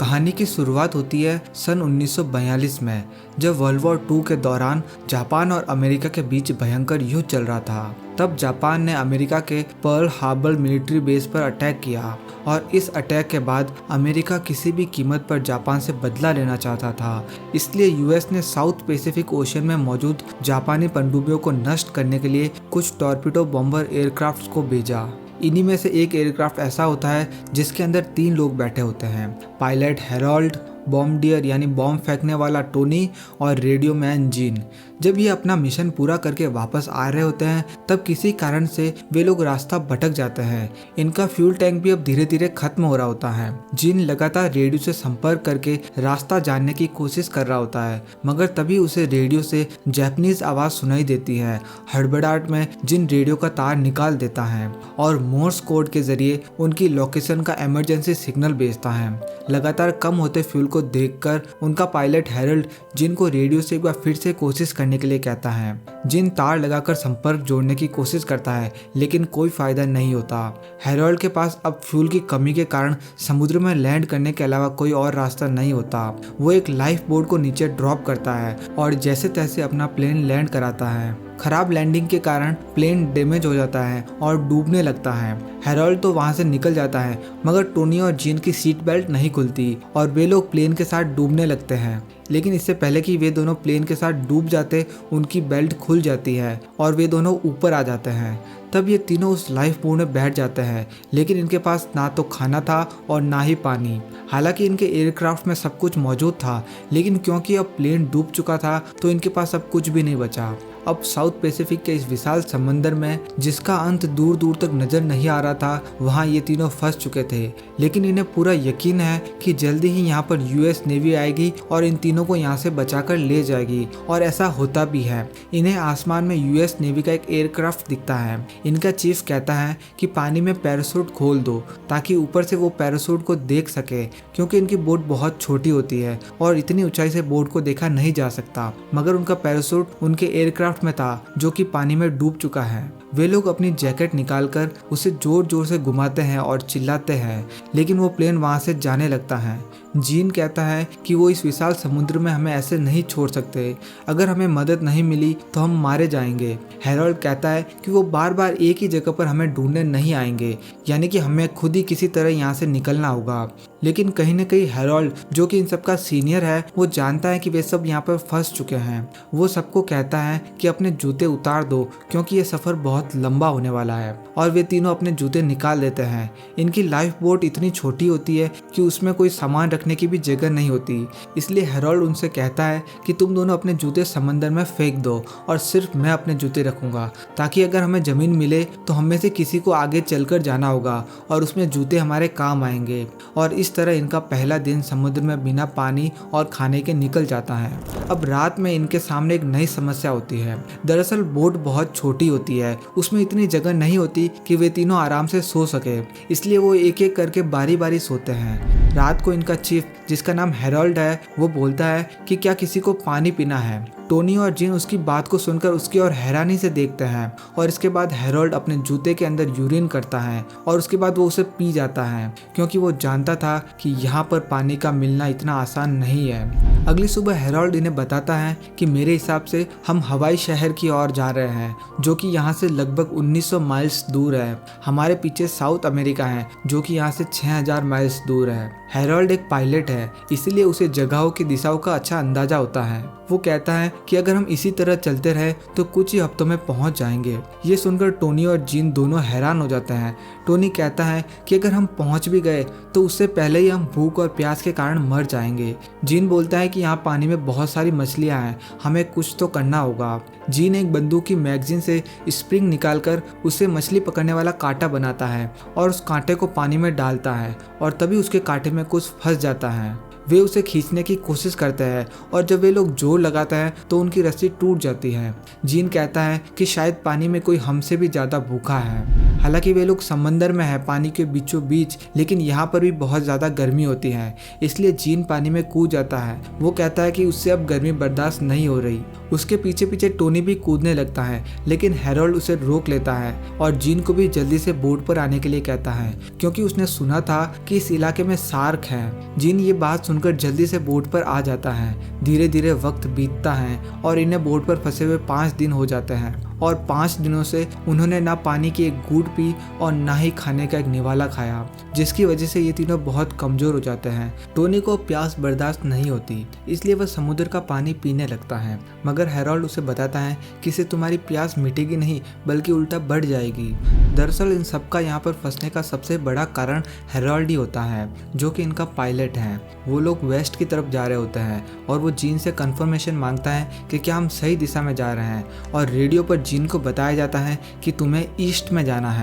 कहानी की शुरुआत होती है सन 1942 में, जब वर्ल्ड वॉर 2 के दौरान जापान और अमेरिका के बीच भयंकर युद्ध चल रहा था। तब जापान ने अमेरिका के पर्ल हार्बर मिलिट्री बेस पर अटैक किया और इस अटैक के बाद अमेरिका किसी भी कीमत पर जापान से बदला लेना चाहता था। इसलिए यूएस ने साउथ पैसिफिक ओशन में मौजूद जापानी पनडुब्बियों को नष्ट करने के लिए कुछ टॉर्पीडो बॉम्बर एयरक्राफ्ट को भेजा। इन्हीं में से एक एयरक्राफ्ट ऐसा होता है जिसके अंदर 3 लोग बैठे होते हैं, पायलट हैरोल्ड, बॉम्बडियर यानी बॉम्ब फेंकने वाला टोनी और रेडियो मैन जीन। जब ये अपना मिशन पूरा करके वापस आ रहे होते हैं तब किसी कारण से वे लोग रास्ता भटक जाते हैं। इनका फ्यूल टैंक भी अब धीरे धीरे खत्म हो रहा होता है। जीन लगातार रेडियो से संपर्क करके रास्ता जानने की कोशिश कर रहा होता है, मगर तभी उसे रेडियो से जापानीज आवाज सुनाई देती है। हड़बड़ाहट में जीन रेडियो का तार निकाल देता है और मोर्स कोड के जरिए उनकी लोकेशन का इमरजेंसी सिग्नल भेजता है। लगातार कम होते फ्यूल को देखकर उनका पायलट हैरोल्ड जिन को रेडियो से एक बार फिर से कोशिश करने के लिए कहता है। जिन तार लगाकर संपर्क जोड़ने की कोशिश करता है लेकिन कोई फायदा नहीं होता। हैरोल्ड के पास अब फ्यूल की कमी के कारण समुद्र में लैंड करने के अलावा कोई और रास्ता नहीं होता। वो एक लाइफ बोट को नीचे ड्रॉप करता है और जैसे तैसे अपना प्लेन लैंड कराता है। खराब लैंडिंग के कारण प्लेन डैमेज हो जाता है और डूबने लगता है। हैरोल्ड तो वहां से निकल जाता है, मगर टोनी और जीन की सीट बेल्ट नहीं खुलती और वे लोग प्लेन के साथ डूबने लगते हैं। लेकिन इससे पहले कि वे दोनों प्लेन के साथ डूब जाते, उनकी बेल्ट खुल जाती है और वे दोनों ऊपर आ जाते हैं। तब ये तीनों उस लाइफ बोट में बैठ जाते हैं, लेकिन इनके पास ना तो खाना था और ना ही पानी। हालांकि इनके एयरक्राफ्ट में सब कुछ मौजूद था, लेकिन क्योंकि अब प्लेन डूब चुका था तो इनके पास अब कुछ भी नहीं बचा। अब साउथ पैसिफिक के इस विशाल समंदर में, जिसका अंत दूर दूर तक नजर नहीं आ रहा था, वहाँ ये तीनों फंस चुके थे। लेकिन इन्हें पूरा यकीन है कि जल्दी ही यहाँ पर यूएस नेवी आएगी और इन तीनों को यहाँ से बचाकर ले जाएगी, और ऐसा होता भी है। इन्हें आसमान में यूएस नेवी का एक एयरक्राफ्ट दिखता है। इनका चीफ कहता है कि पानी में पैराशूट खोल दो ताकि ऊपर से वो पैराशूट को देख सके, क्योंकि इनकी बोट बहुत छोटी होती है और इतनी ऊंचाई से बोट को देखा नहीं जा सकता। मगर उनका पैराशूट उनके एयरक्राफ्ट में था जो कि पानी में डूब चुका है। वे लोग अपनी जैकेट निकालकर उसे जोर जोर से घुमाते हैं और चिल्लाते हैं, लेकिन वो प्लेन वहां से जाने लगता है। जीन कहता है कि वो इस विशाल समुद्र में हमें ऐसे नहीं छोड़ सकते। अगर हमें मदद नहीं मिली तो हम मारे जाएंगे। हैरोल्ड कहता है कि वो बार बार एक ही जगह पर हमें ढूंढने नहीं आएंगे, यानी कि हमें खुद ही किसी तरह यहाँ से निकलना होगा। लेकिन कहीं न कहीं हैरोल्ड, जो कि इन सबका सीनियर है, वो जानता है कि वे सब यहाँ पर फंस चुके हैं। वो सबको कहता है कि अपने जूते उतार दो, क्योंकि ये सफर बहुत लंबा होने वाला है। और वे तीनों अपने जूते निकाल देते हैं। इनकी लाइफ बोट इतनी छोटी होती है कि उसमें कोई सामान रखने की भी जगह नहीं होती। इसलिए हैरोल्ड उनसे कहता है कि तुम दोनों अपने जूते समंदर में फेंक दो और सिर्फ मैं अपने जूते रखूंगा, ताकि अगर हमें जमीन मिले तो हम में से किसी को आगे चलकर जाना होगा और उसमें जूते हमारे काम आएंगे। और इस तरह इनका पहला दिन समुद्र में बिना पानी और खाने के निकल जाता है। अब रात में इनके सामने एक नई समस्या होती है। दरअसल बोट बहुत छोटी होती है, उसमें इतनी जगह नहीं होती कि वे तीनों आराम से सो सके। इसलिए वो एक एक करके बारी बारी सोते हैं। रात को इनका चीफ, जिसका नाम हैरोल्ड है, वो बोलता है कि क्या किसी को पानी पीना है। टोनी और जीन उसकी बात को सुनकर उसकी ओर हैरानी से देखते हैं और इसके बाद हैरोल्ड अपने जूते के अंदर यूरिन करता है और उसके बाद वो उसे पी जाता है, क्योंकि वो जानता था कि यहाँ पर पानी का मिलना इतना आसान नहीं है। अगली सुबह हैरोल्ड इन्हें बताता है कि मेरे हिसाब से हम हवाई शहर की ओर जा रहे हैं, जो कि यहाँ से लगभग 1900 माइल्स दूर है। हमारे पीछे साउथ अमेरिका है, जो कि यहाँ से 6000 माइल्स दूर है। हैरोल्ड एक पायलट है, इसीलिए उसे जगहों की दिशाओं का अच्छा अंदाजा होता है। वो कहता है कि अगर हम इसी तरह चलते रहे तो कुछ ही हफ्तों में पहुंच जाएंगे। ये सुनकर टोनी और जीन दोनों हैरान हो जाते हैं। टोनी कहता है कि अगर हम पहुंच भी गए तो उससे पहले ही हम भूख और प्यास के कारण मर जाएंगे। जीन बोलता है कि यहाँ पानी में बहुत सारी मछलियाँ हैं, हमें कुछ तो करना होगा। जीन एक बंदूक की मैगजीन से स्प्रिंग निकालकर उससे मछली पकड़ने वाला कांटा बनाता है और उस कांटे को पानी में डालता है और तभी उसके कांटे में कुछ फंस जाता है। वे उसे खींचने की कोशिश करते हैं और जब वे लोग जोर लगाते हैं तो उनकी रस्सी टूट जाती है। जीन कहता है कि शायद पानी में कोई हमसे भी ज़्यादा भूखा है। हालांकि वे लोग समंदर में है, पानी के बीचों बीच, लेकिन यहाँ पर भी बहुत ज़्यादा गर्मी होती है, इसलिए जीन पानी में कूद जाता है। वो कहता है कि उससे अब गर्मी बर्दाश्त नहीं हो रही। उसके पीछे पीछे टोनी भी कूदने लगता है, लेकिन हैरोल्ड उसे रोक लेता है और जीन को भी जल्दी से बोट पर आने के लिए कहता है, क्योंकि उसने सुना था कि इस इलाके में शार्क है। जीन ये बात सुनकर जल्दी से बोट पर आ जाता है। धीरे धीरे वक्त बीतता है और इन्हें बोट पर फंसे हुए 5 दिन हो जाते हैं और 5 दिनों से उन्होंने ना पानी की एक घूंट पी और ना ही खाने का एक निवाला खाया, जिसकी वजह से ये तीनों बहुत कमजोर हो जाते हैं। टोनी को प्यास बर्दाश्त नहीं होती, इसलिए वह समुद्र का पानी पीने लगता है, मगर हैरोल्ड उसे बताता है कि इससे तुम्हारी प्यास मिटेगी नहीं बल्कि उल्टा बढ़ जाएगी। दरअसल इन सबका यहाँ पर फंसने का सबसे बड़ा कारण हैरोल्ड ही होता है, जो कि इनका पायलट है। वो लोग वेस्ट की तरफ जा रहे होते हैं और वो जीन से कंफर्मेशन मांगता है कि क्या हम सही दिशा में जा रहे हैं, और रेडियो पर जीन को बताया जाता है कि तुम्हें ईस्ट में जाना है।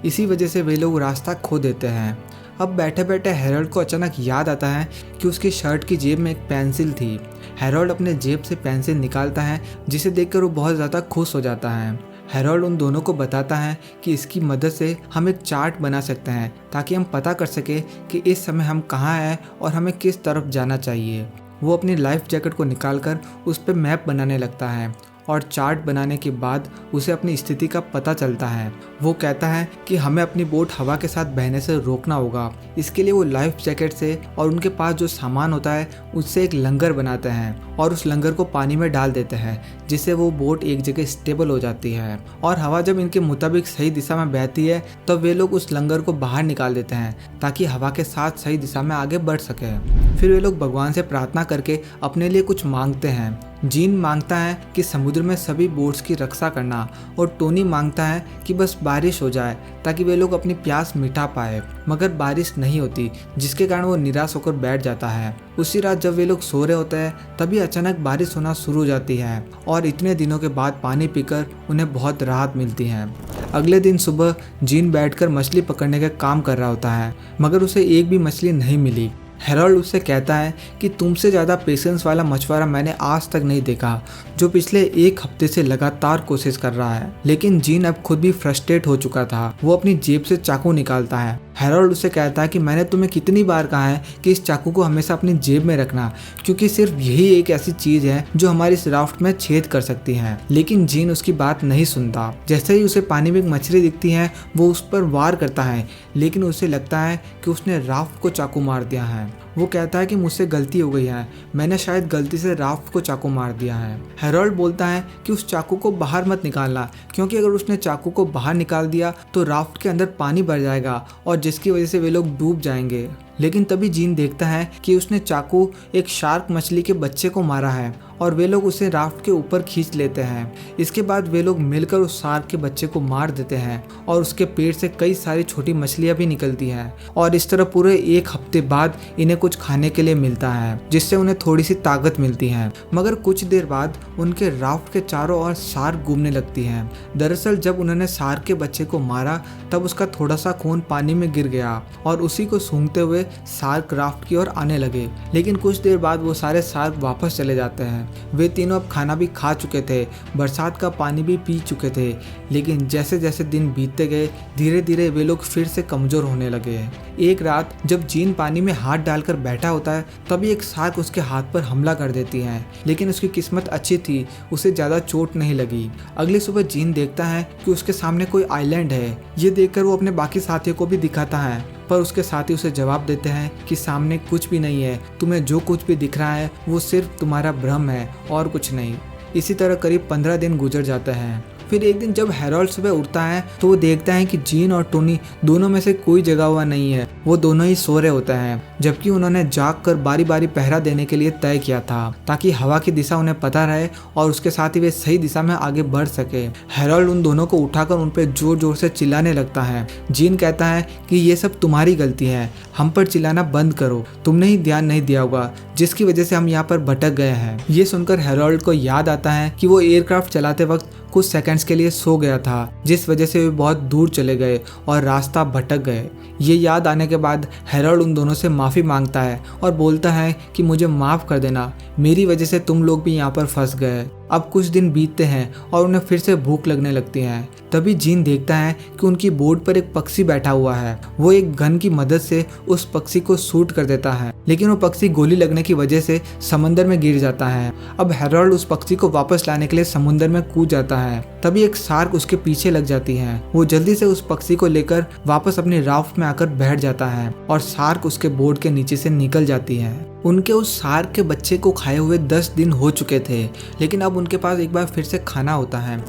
इसी वजह से वे लोग रास्ता खो देते हैं। अब बैठे बैठे हैरोल्ड को अचानक याद आता है कि उसकी शर्ट की जेब में एक पेंसिल थी। हैरोल्ड अपने जेब से पेंसिल निकालता है, जिसे देखकर वो बहुत ज़्यादा खुश हो जाता है। हैरोल्ड उन दोनों को बताता है कि इसकी मदद से हम एक चार्ट बना सकते हैं ताकि हम पता कर सके कि इस समय हम कहाँ हैं और हमें किस तरफ जाना चाहिए। वो अपनी लाइफ जैकेट को निकालकर उस पर मैप बनाने लगता है और चार्ट बनाने के बाद उसे अपनी स्थिति का पता चलता है। वो कहता है कि हमें अपनी बोट हवा के साथ बहने से रोकना होगा। इसके लिए वो लाइफ जैकेट से और उनके पास जो सामान होता है उससे एक लंगर बनाते हैं और उस लंगर को पानी में डाल देते हैं, जिससे वो बोट एक जगह स्टेबल हो जाती है। और हवा जब इनके मुताबिक सही दिशा में बहती है तब वे लोग उस लंगर को बाहर निकाल देते हैं ताकि हवा के साथ सही दिशा में आगे बढ़ सके। फिर वे लोग भगवान से प्रार्थना करके अपने लिए कुछ मांगते हैं। जीन मांगता है कि समुद्र में सभी बोट्स की रक्षा करना, और टोनी मांगता है कि बस बारिश हो जाए ताकि वे लोग अपनी प्यास मिटा पाए, मगर बारिश नहीं होती, जिसके कारण वो निराश होकर बैठ जाता है। उसी रात जब वे लोग सो रहे होते हैं तभी अचानक बारिश होना शुरू हो जाती है और इतने दिनों के बाद पानी पीकर उन्हें बहुत राहत मिलती है। अगले दिन सुबह जीन बैठकर मछली पकड़ने का काम कर रहा होता है, मगर उसे एक भी मछली नहीं मिली। हैरोल्ड उससे कहता है कि तुमसे ज़्यादा पेशेंस वाला मछुआरा मैंने आज तक नहीं देखा, जो पिछले 1 हफ्ते से लगातार कोशिश कर रहा है। लेकिन जीन अब खुद भी फ्रस्ट्रेट हो चुका था। वो अपनी जेब से चाकू निकालता है। हैरोल्ड उसे कहता है कि मैंने तुम्हें कितनी बार कहा है कि इस चाकू को हमेशा अपनी जेब में रखना, क्योंकि सिर्फ यही एक ऐसी चीज़ है जो हमारी इस राफ्ट में छेद कर सकती है। लेकिन जीन उसकी बात नहीं सुनता। जैसे ही उसे पानी में एक मछली दिखती है वो उस पर वार करता है, लेकिन उसे लगता है कि उसने राफ्ट को चाकू मार दिया है। वो कहता है कि मुझसे गलती हो गई है, मैंने शायद गलती से राफ्ट को चाकू मार दिया है। हैरोल्ड बोलता है कि उस चाकू को बाहर मत निकालना, क्योंकि अगर उसने चाकू को बाहर निकाल दिया तो राफ्ट के अंदर पानी भर जाएगा और जिसकी वजह से वे लोग डूब जाएंगे। लेकिन तभी जीन देखता है कि उसने चाकू एक शार्क मछली के बच्चे को मारा है और वे लोग उसे राफ्ट के ऊपर खींच लेते हैं। इसके बाद वे लोग मिलकर उस शार्क के बच्चे को मार देते हैं और उसके पेट से कई सारी छोटी मछलियां भी निकलती हैं और इस तरह पूरे 1 हफ्ते बाद इन्हें कुछ खाने के लिए मिलता है, जिससे उन्हें थोड़ी सी ताकत मिलती है। मगर कुछ देर बाद उनके राफ्ट के चारों ओर शार्क घूमने लगती हैं। दरअसल जब उन्होंने शार्क के बच्चे को मारा तब उसका थोड़ा सा खून पानी में गिर गया और उसी को सूंघते हुए शार्क राफ्ट की ओर आने लगे। लेकिन कुछ देर बाद वो सारे शार्क वापस चले जाते हैं। वे तीनों अब खाना भी खा चुके थे, बरसात का पानी भी पी चुके थे, लेकिन जैसे जैसे दिन बीतते गए धीरे धीरे वे लोग फिर से कमजोर होने लगे। एक रात जब जीन पानी में हाथ डालकर बैठा होता है तभी एक शार्क उसके हाथ पर हमला कर देती है, लेकिन उसकी किस्मत अच्छी थी, उसे ज्यादा चोट नहीं लगी। अगली सुबह जीन देखता है कि उसके सामने कोई आइलैंड है। ये देखकर वो अपने बाकी साथियों को भी दिखाता है, पर उसके साथी उसे जवाब देते हैं कि सामने कुछ भी नहीं है, तुम्हें जो कुछ भी दिख रहा है वो सिर्फ तुम्हारा भ्रम है और कुछ नहीं। इसी तरह करीब 15 दिन गुजर जाते हैं। फिर एक दिन जब हैरोल्ड सुबह उठता है तो वो देखता है कि जीन और टोनी दोनों में से कोई जगा हुआ नहीं है, वो दोनों ही सो रहे होते हैं, जबकि उन्होंने जाग कर बारी बारी पहरा देने के लिए तय किया था ताकि हवा की दिशा उन्हें पता रहे और उसके साथ ही वे सही दिशा में आगे बढ़ सके। हैरोल्ड उन दोनों को उठाकर उन पर जोर जोर से चिल्लाने लगता है। जीन कहता है कि ये सब तुम्हारी गलती है, हम पर चिल्लाना बंद करो, तुमने ही ध्यान नहीं दिया होगा जिसकी वजह से हम यहाँ पर भटक गए हैं। ये सुनकर हैरोल्ड को याद आता है कि वो एयरक्राफ्ट चलाते वक्त कुछ सेकंड्स के लिए सो गया था, जिस वजह से वे बहुत दूर चले गए और रास्ता भटक गए। ये याद आने के बाद हैरोल्ड उन दोनों से माफ़ी मांगता है और बोलता है कि मुझे माफ़ कर देना, मेरी वजह से तुम लोग भी यहाँ पर फंस गए। अब कुछ दिन बीतते हैं और उन्हें फिर से भूख लगने लगती है। तभी जीन देखता है कि उनकी बोट पर एक पक्षी बैठा हुआ है। वो एक गन की मदद से उस पक्षी को शूट कर देता है, लेकिन वो पक्षी गोली लगने की वजह से समंदर में गिर जाता है। अब हैरोल्ड उस पक्षी को वापस लाने के लिए समुद्र में कूद जाता है। तभी एक शार्क उसके पीछे लग जाती है। वो जल्दी से उस पक्षी को लेकर वापस अपनी राफ्ट में आकर बैठ जाता है और शार्क उसके बोट के नीचे से निकल जाती है। उनके उस शार्क के बच्चे को खाए हुए 10 दिन हो चुके थे, लेकिन अब उनके पास एक बार फिर से खाना होता है।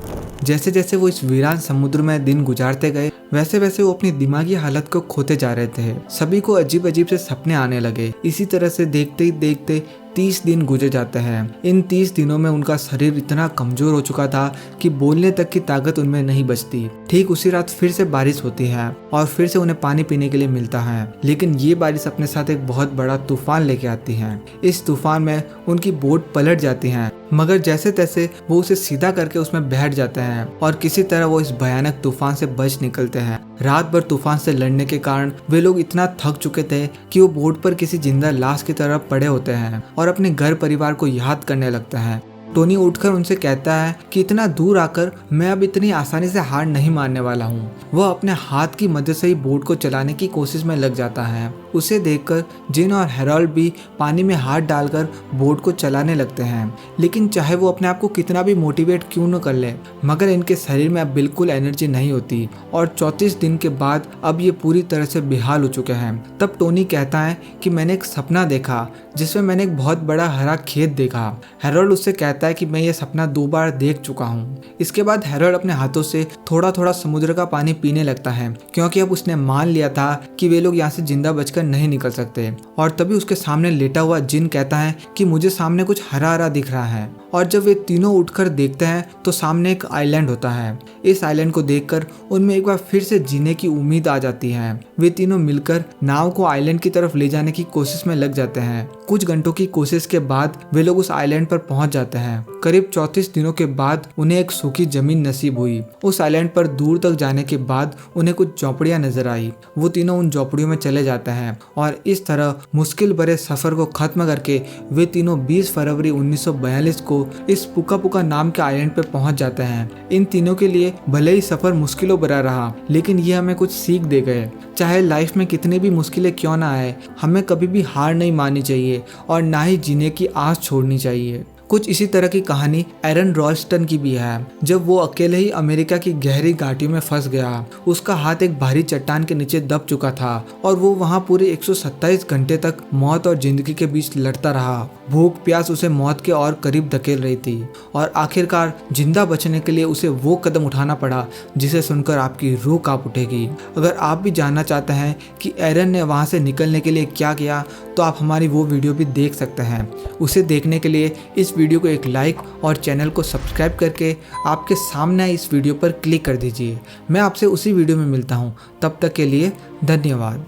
जैसे जैसे वो इस वीरान समुद्र में दिन गुजारते गए, वैसे वैसे वो अपनी दिमागी हालत को खोते जा रहे थे। सभी को अजीब अजीब से सपने आने लगे। इसी तरह से देखते ही देखते 30 दिन गुजर जाते हैं। इन 30 दिनों में उनका शरीर इतना कमजोर हो चुका था कि बोलने तक की ताकत उनमें नहीं बचती। ठीक उसी रात फिर से बारिश होती है और फिर से उन्हें पानी पीने के लिए मिलता है, लेकिन ये बारिश अपने साथ एक बहुत बड़ा तूफान लेके आती है। इस तूफान में उनकी बोट पलट जाती है, मगर जैसे तैसे वो उसे सीधा करके उसमें बैठ जाते हैं और किसी तरह वो इस भयानक तूफान से बच निकलते हैं। रात भर तूफान से लड़ने के कारण वे लोग इतना थक चुके थे कि वो बोट पर किसी जिंदा लाश की तरह पड़े होते हैं और अपने घर परिवार को याद करने लगते हैं। टोनी उठकर उनसे कहता है कि इतना दूर आकर मैं अब इतनी आसानी से हार नहीं मानने वाला हूँ। वह अपने हाथ की मदद से ही बोट को चलाने की कोशिश में लग जाता है। उसे देखकर जिन और हैरोल्ड भी पानी में हाथ डालकर बोट को चलाने लगते हैं, लेकिन चाहे वो अपने आप को कितना भी मोटिवेट क्यों न कर ले, मगर इनके शरीर में अब बिल्कुल एनर्जी नहीं होती और 34 दिन के बाद अब ये पूरी तरह से बेहाल हो चुके हैं। तब टोनी कहता है कि मैंने एक सपना देखा जिसमें मैंने एक बहुत बड़ा हरा खेत देखा। हैरोल्ड उससे कहता है कि मैं ये सपना 2 बार देख चुका हूँ। इसके बाद हैरोल्ड अपने हाथों से थोड़ा थोड़ा समुद्र का पानी पीने लगता है, क्योंकि अब उसने मान लिया था कि वे लोग यहाँ से जिंदा बचकर नहीं निकल सकते। और तभी उसके सामने लेटा हुआ जिन कहता है कि मुझे सामने कुछ हरा हरा दिख रहा है। और जब वे तीनों उठकर देखते हैं तो सामने एक आइलैंड होता है। इस आइलैंड को देखकर उनमें एक बार फिर से जीने की उम्मीद आ जाती है। वे तीनों मिलकर नाव को आइलैंड की तरफ ले जाने की कोशिश में लग जाते हैं। कुछ घंटों की कोशिश के बाद वे लोग उस आइलैंड पर पहुंच जाते हैं। करीब 34 दिनों के बाद उन्हें एक सूखी जमीन नसीब हुई। उस आइलैंड पर दूर तक जाने के बाद उन्हें कुछ झोपड़ियां नजर आई। वो तीनों उन झोपड़ियों में चले जाते हैं और इस तरह मुश्किल भरे सफर को खत्म करके वे तीनों 20 फरवरी 1942 को इस पुका पुका नाम के आइलैंड पे पहुंच जाते हैं। इन तीनों के लिए भले ही सफर मुश्किलों भरा रहा, लेकिन ये हमें कुछ सीख दे गए। चाहे लाइफ में कितनी भी मुश्किलें क्यों ना आए, हमें कभी भी हार नहीं माननी चाहिए और ना ही जीने की आस छोड़नी चाहिए। कुछ इसी तरह की कहानी एरन रॉल्स्टन की भी है। जब वो अकेले ही अमेरिका की गहरी घाटियों में फंस गया, उसका हाथ एक भारी चट्टान के नीचे दब चुका था और वो वहां पूरे 127 घंटे तक मौत और जिंदगी के बीच लड़ता रहा। भूख प्यास उसे मौत के और करीब धकेल रही थी और आखिरकार जिंदा बचने के लिए उसे वो कदम उठाना पड़ा जिसे सुनकर आपकी रूह कांप उठेगी। अगर आप भी जानना चाहते हैं कि एरन ने वहां से निकलने के लिए क्या किया, तो आप हमारी वो वीडियो भी देख सकते हैं। उसे देखने के लिए इस वीडियो को एक लाइक और चैनल को सब्सक्राइब करके आपके सामने इस वीडियो पर क्लिक कर दीजिए। मैं आपसे उसी वीडियो में मिलता हूँ। तब तक के लिए धन्यवाद।